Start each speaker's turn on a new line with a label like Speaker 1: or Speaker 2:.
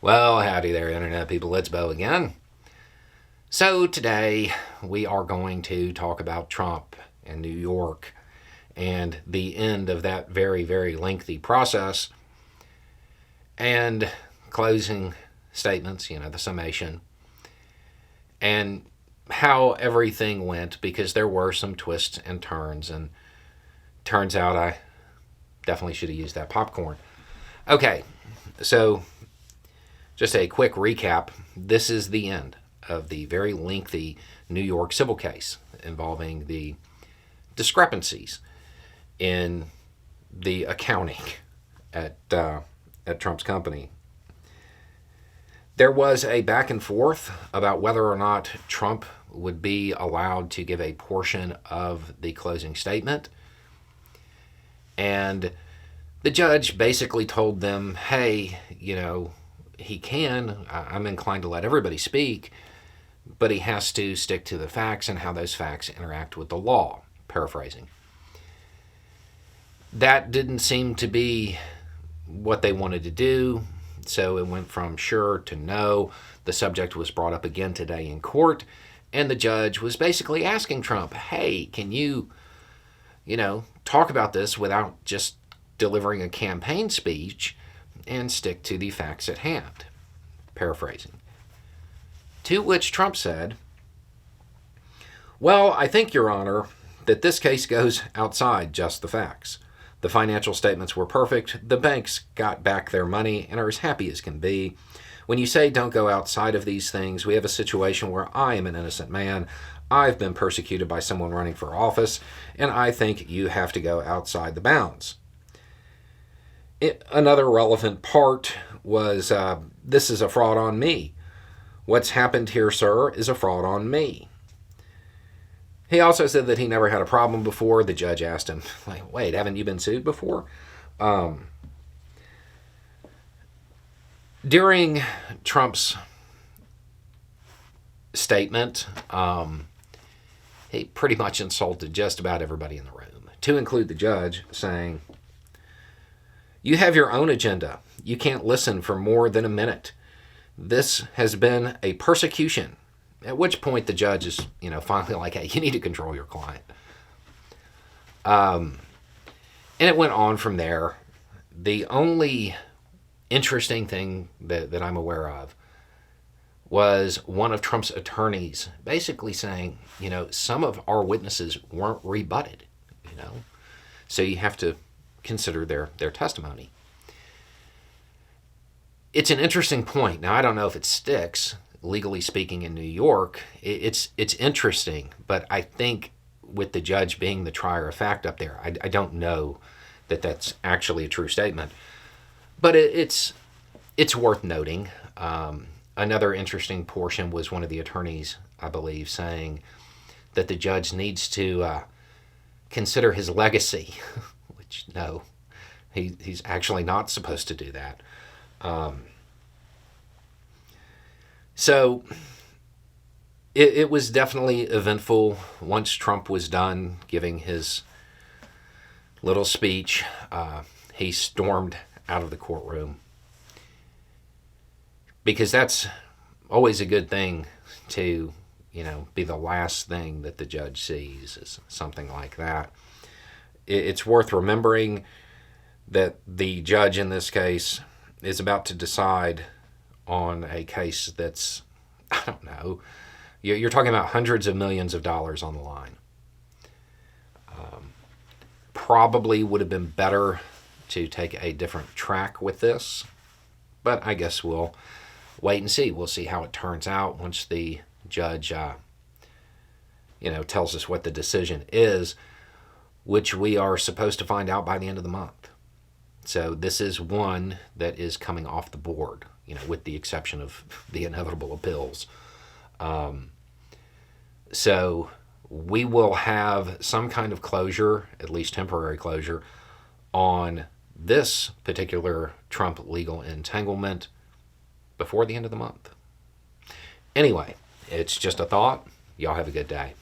Speaker 1: Well, howdy there, Internet people. It's Bo again. So, today we are going to talk about Trump and New York and the end of that very, very lengthy process and closing statements, the summation, and how everything went, because there were some twists and turns, and turns out I definitely should have used that popcorn. Okay, so just a quick recap. This is the end of the very lengthy New York civil case involving the discrepancies in the accounting at Trump's company. There was a back and forth about whether or not Trump would be allowed to give a portion of the closing statement. And the judge basically told them, hey, he can. I'm inclined to let everybody speak, but he has to stick to the facts and how those facts interact with the law. Paraphrasing. That didn't seem to be what they wanted to do, so it went from sure to no. The subject was brought up again today in court, and the judge was basically asking Trump, hey, can you, talk about this without just delivering a campaign speech and stick to the facts at hand. Paraphrasing. To which Trump said, well, I think, Your Honor, that this case goes outside just the facts. The financial statements were perfect. The banks got back their money and are as happy as can be. When you say don't go outside of these things, we have a situation where I am an innocent man. I've been persecuted by someone running for office, and I think you have to go outside the bounds. Another relevant part was, this is a fraud on me. What's happened here, sir, is a fraud on me. He also said that he never had a problem before. The judge asked him, wait, haven't you been sued before? During Trump's statement, he pretty much insulted just about everybody in the room, to include the judge, saying, you have your own agenda. You can't listen for more than a minute. This has been a persecution. At which point the judge is, finally like, hey, you need to control your client. And it went on from there. The only interesting thing that I'm aware of was one of Trump's attorneys basically saying, some of our witnesses weren't rebutted, So you have to consider their testimony. It's an interesting point. Now, I don't know if it sticks, legally speaking, in New York. It's interesting, but I think with the judge being the trier of fact up there, I don't know that that's actually a true statement. But it's worth noting. Another interesting portion was one of the attorneys, I believe, saying that the judge needs to consider his legacy, which, no, he's actually not supposed to do that. So it was definitely eventful. Once Trump was done giving his little speech, he stormed out of the courtroom, because that's always a good thing to, be the last thing that the judge sees, is something like that. It's worth remembering that the judge in this case is about to decide on a case that's, I don't know, you're talking about hundreds of millions of dollars on the line. Probably would have been better to take a different track with this, but I guess we'll wait and see. We'll see how it turns out once the judge, tells us what the decision is, which we are supposed to find out by the end of the month. So this is one that is coming off the board, with the exception of the inevitable appeals. So we will have some kind of closure, at least temporary closure, on this particular Trump legal entanglement before the end of the month. Anyway, it's just a thought. Y'all have a good day.